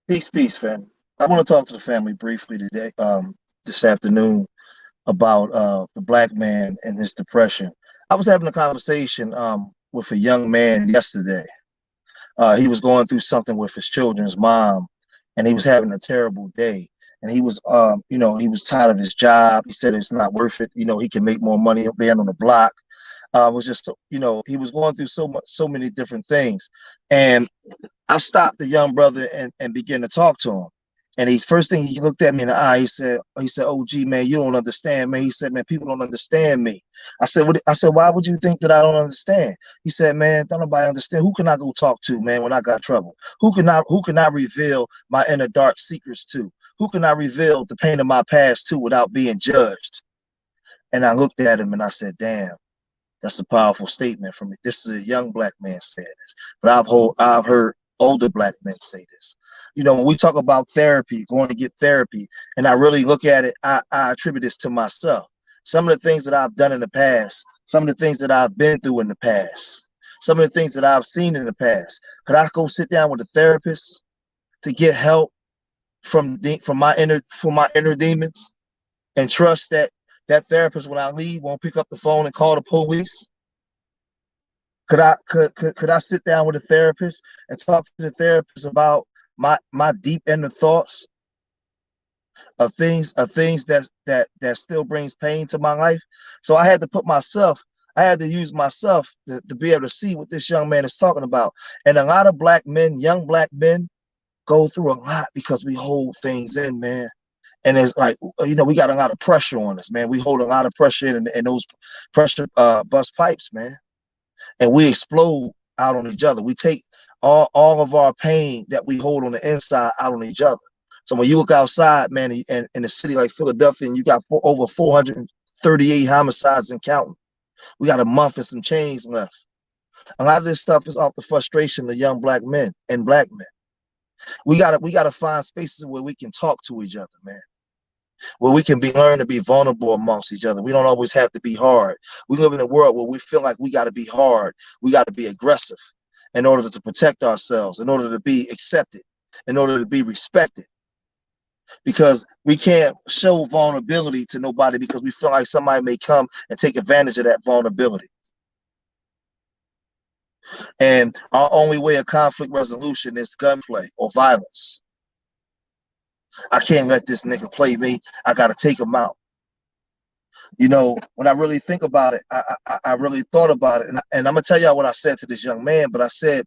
Peace, peace, family. I want to talk to the family briefly today, this afternoon, about the black man and his depression. I was having a conversation with a young man yesterday. He was going through something with his children's mom, and he was having a terrible day. And he was, he was tired of his job. He said it's not worth it. He can make more money up there on the block. Was just, he was going through so many different things. And I stopped the young brother and began to talk to him. And he first thing he looked at me in the eye, he said, "Oh, gee, man, you don't understand, man." He said, "Man, people don't understand me." I said, "What?" I said, "Why would you think that I don't understand?" He said, "Man, don't nobody understand. Who can I go talk to, man, when I got trouble? Who can I reveal my inner dark secrets to? Who can I reveal the pain of my past to without being judged?" And I looked at him and I said, "Damn, that's a powerful statement from me." This is a young black man saying this, but I've heard older black men say this. When we talk about therapy, going to get therapy, and I really look at it, I attribute this to myself. Some of the things that I've done in the past, some of the things that I've been through in the past, some of the things that I've seen in the past. Could I go sit down with a therapist to get help from my inner demons, and trust that that therapist, when I leave, won't pick up the phone and call the police? Could I sit down with a therapist and talk to the therapist about my deep inner thoughts of things that still brings pain to my life? So I had to use myself to be able to see what this young man is talking about. And a lot of black men, young black men, go through a lot because we hold things in, man. And it's like, we got a lot of pressure on us, man. We hold a lot of pressure in those pressure bust pipes, man, and we explode out on each other. We take all of our pain that we hold on the inside out on each other. So when you look outside, man, in a city like Philadelphia, and you got over 438 homicides and counting. We got a month and some change left. A lot of this stuff is off the frustration of young black men and black men. We gotta find spaces where we can talk to each other, man, where we can be learn to be vulnerable amongst each other. We don't always have to be hard. We live in a world where we feel like we got to be hard, we got to be aggressive in order to protect ourselves, in order to be accepted, in order to be respected. Because we can't show vulnerability to nobody because we feel like somebody may come and take advantage of that vulnerability. And our only way of conflict resolution is gunplay or violence. I can't let this nigga play me. I got to take him out. When I really think about it, I really thought about it, and I'm gonna tell y'all what I said to this young man. But I said,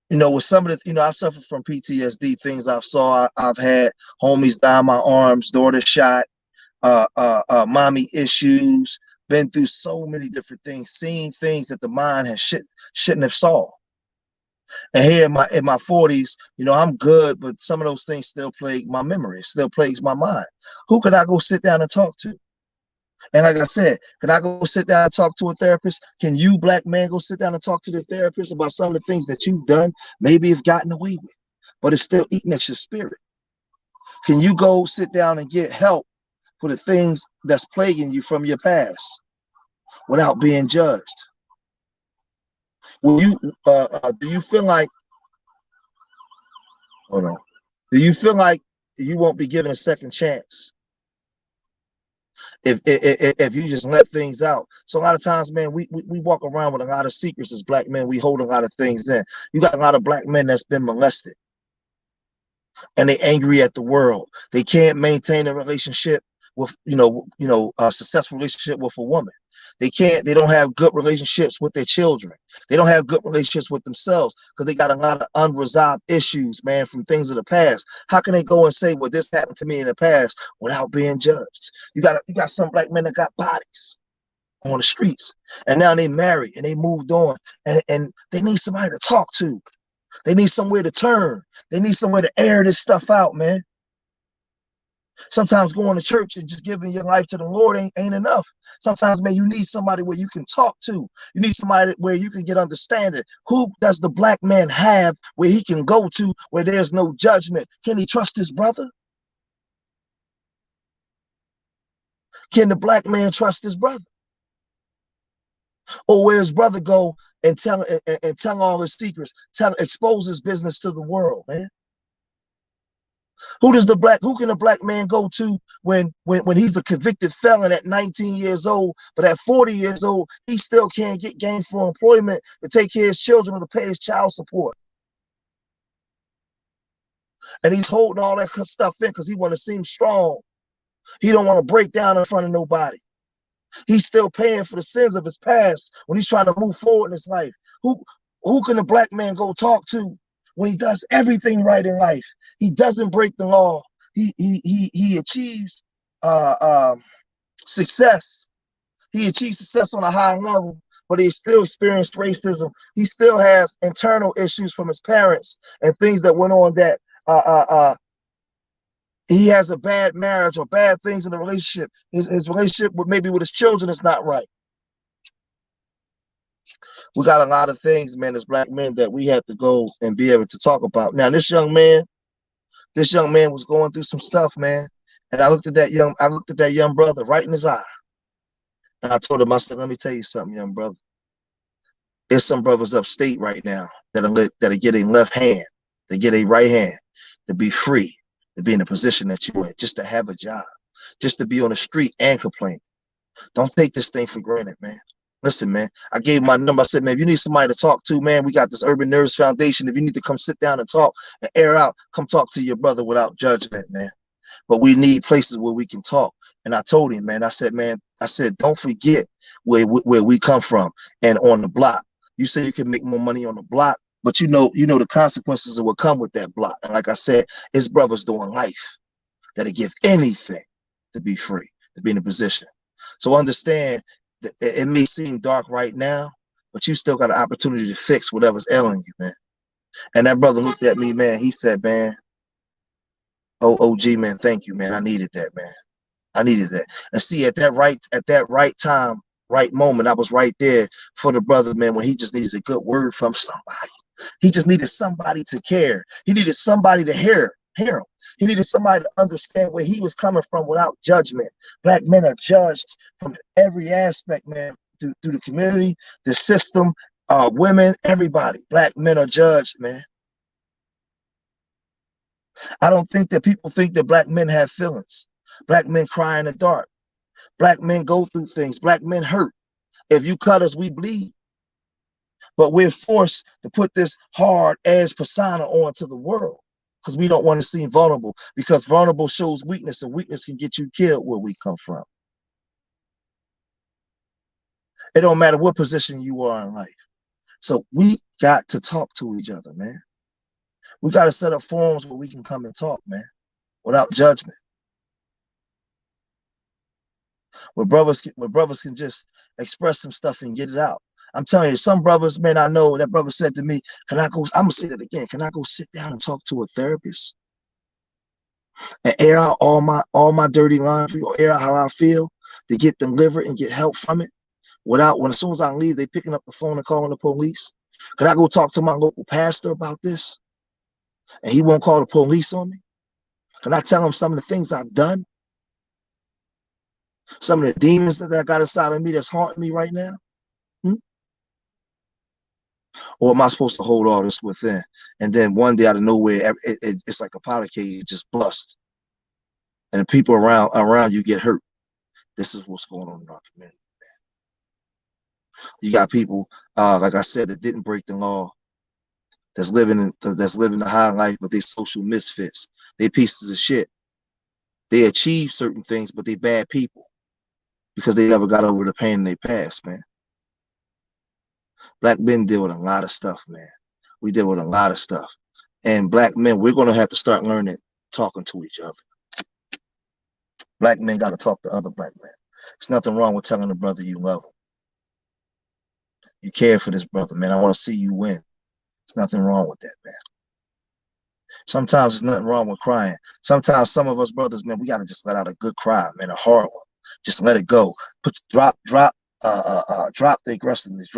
with some of the, I suffer from PTSD, things I've had homies die in my arms, daughter shot, mommy issues, been through so many different things, seen things that the mind has shouldn't have saw. And here in my 40s, I'm good, but some of those things still plague my memory, still plagues my mind. Who could I go sit down and talk to? And like I said, can I go sit down and talk to a therapist? Can you, black man, go sit down and talk to the therapist about some of the things that you've done, maybe have gotten away with, but it's still eating at your spirit? Can you go sit down and get help for the things that's plaguing you from your past without being judged? Will you? Do you feel like? Hold on. Do you feel like you won't be given a second chance if you just let things out? So a lot of times, man, we walk around with a lot of secrets as black men. We hold a lot of things in. You got a lot of black men that's been molested, and they angry at the world. They can't maintain a relationship with a successful relationship with a woman. They don't have good relationships with their children. They don't have good relationships with themselves because they got a lot of unresolved issues, man, from things of the past. How can they go and say, well, this happened to me in the past without being judged? You got some black men that got bodies on the streets, and now they married and they moved on, and they need somebody to talk to. They need somewhere to turn. They need somewhere to air this stuff out, man. Sometimes going to church and just giving your life to the Lord ain't enough. Sometimes, man, you need somebody where you can talk to. You need somebody where you can get understanding. Who does the black man have where he can go to where there's no judgment? Can he trust his brother? Can the black man trust his brother? Or where his brother go and tell all his secrets, expose his business to the world, man? Who can a black man go to when he's a convicted felon at 19 years old, but at 40 years old, he still can't get gainful employment to take care of his children or to pay his child support? And he's holding all that stuff in because he want to seem strong. He don't want to break down in front of nobody. He's still paying for the sins of his past when he's trying to move forward in his life. Who can a black man go talk to when he does everything right in life? He doesn't break the law. He achieves success. He achieves success on a high level, but he still experienced racism. He still has internal issues from his parents and things that went on that he has a bad marriage or bad things in the relationship. His relationship with maybe with his children is not right. We got a lot of things, man, as black men that we have to go and be able to talk about. Now, this young man was going through some stuff, man. And I looked at that young brother right in his eye. And I told him, I said, let me tell you something, young brother. There's some brothers upstate right now that are getting left hand, they get a right hand to be free, to be in the position that you're in, just to have a job, just to be on the street and complain. Don't take this thing for granted, man. Listen, man, I gave my number. I said, man, if you need somebody to talk to, man, we got this Urban Nerds Foundation. If you need to come sit down and talk and air out, come talk to your brother without judgment, man. But we need places where we can talk. And I told him, man, I said, don't forget where we come from and on the block. You say you can make more money on the block, but you know the consequences of what come with that block. And like I said, his brothers doing life that'll give anything to be free, to be in a position. So understand that it may seem dark right now, but you still got an opportunity to fix whatever's ailing you, man. And that brother looked at me, man. He said, man, OG, man, thank you, man. I needed that, man. I needed that. And see, at that right time, right moment, I was right there for the brother, man, when he just needed a good word from somebody. He just needed somebody to care. He needed somebody to hear him. He needed somebody to understand where he was coming from without judgment. Black men are judged from every aspect, man, through the community, the system, women, everybody. Black men are judged, man. I don't think that people think that black men have feelings. Black men cry in the dark. Black men go through things. Black men hurt. If you cut us, we bleed. But we're forced to put this hard-edged persona onto the world because we don't want to seem vulnerable, because vulnerable shows weakness, and weakness can get you killed where we come from. It don't matter what position you are in life. So we got to talk to each other, man. We got to set up forums where we can come and talk, man, without judgment. Where brothers can just express some stuff and get it out. I'm telling you, some brothers, man, I know that brother said to me, can I go, I'm gonna say that again, can I go sit down and talk to a therapist and air out all my dirty laundry, or air out how I feel, to get delivered and get help from it without, when as soon as I leave, they picking up the phone and calling the police? Can I go talk to my local pastor about this and he won't call the police on me? Can I tell him some of the things I've done? Some of the demons that I got inside of me that's haunting me right now? Or am I supposed to hold all this within? And then one day out of nowhere, it's like a powder keg, it just busts. And the people around you get hurt. This is what's going on in our community, man. You got people, like I said, that didn't break the law, that's living the high life, but they social misfits. They pieces of shit. They achieve certain things, but they bad people because they never got over the pain in their past, man. Black men deal with a lot of stuff, man. We deal with a lot of stuff. And black men, we're going to have to start learning talking to each other. Black men got to talk to other black men. There's nothing wrong with telling a brother you love him. You care for this brother, man. I want to see you win. There's nothing wrong with that, man. Sometimes there's nothing wrong with crying. Sometimes some of us brothers, man, we got to just let out a good cry, man, a hard one. Just let it go. Drop the aggressiveness.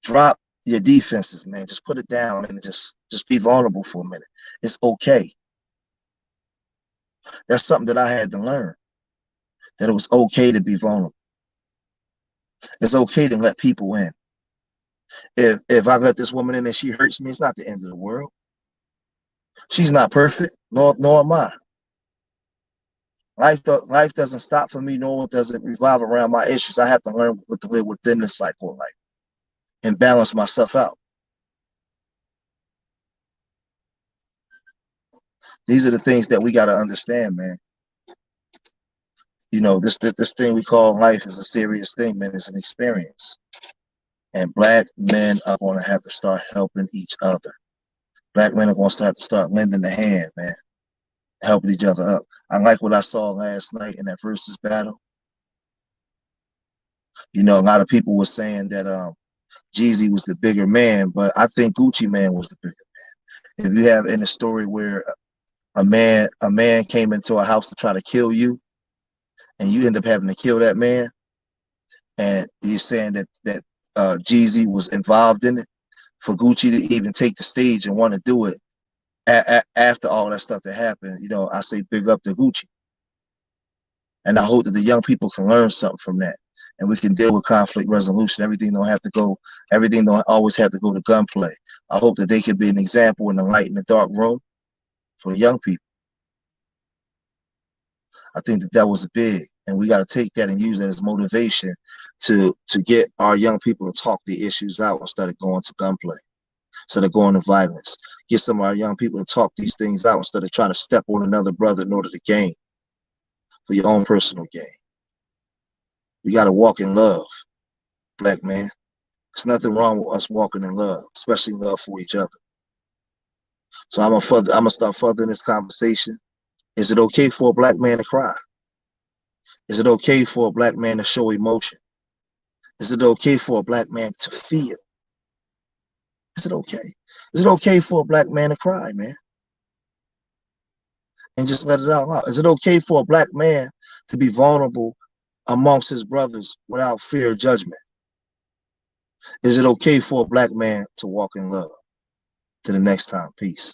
Drop your defenses, man. Just put it down and just be vulnerable for a minute. It's okay. That's something that I had to learn, that it was okay to be vulnerable. It's okay to let people in. If I let this woman in and she hurts me, it's not the end of the world. She's not perfect. nor am I. Life doesn't stop for me, nor does it revolve around my issues. I have to learn what to live within the cycle of life and balance myself out. These are the things that we got to understand, man. You know, this thing we call life is a serious thing, man. It's an experience. And black men are going to have to start helping each other. Black men are going to have to start lending a hand, man, helping each other up. I like what I saw last night in that versus battle. You know, a lot of people were saying that Jeezy was the bigger man, but I think Gucci Man was the bigger man. If you have in a story where a man came into a house to try to kill you, and you end up having to kill that man, and you're saying that Jeezy was involved in it, for Gucci to even take the stage and want to do it after all that stuff that happened, you know, I say big up to Gucci. And I hope that the young people can learn something from that. And we can deal with conflict resolution. Everything don't always have to go to gunplay. I hope that they can be an example in the light in the dark room for young people. I think that was big. And we got to take that and use that as motivation to get our young people to talk the issues out instead of going to gunplay, instead of going to violence. Get some of our young people to talk these things out instead of trying to step on another brother in order to gain for your own personal gain. We got to walk in love, black man. There's nothing wrong with us walking in love, especially love for each other. So I'm gonna start furthering this conversation. Is it okay for a black man to cry? Is it okay for a black man to show emotion? Is it okay for a black man to feel? Is it okay? Is it okay for a black man to cry, man? And just let it out loud. Is it okay for a black man to be vulnerable amongst his brothers without fear of judgment? Is it okay for a black man to walk in love? To the next time, peace.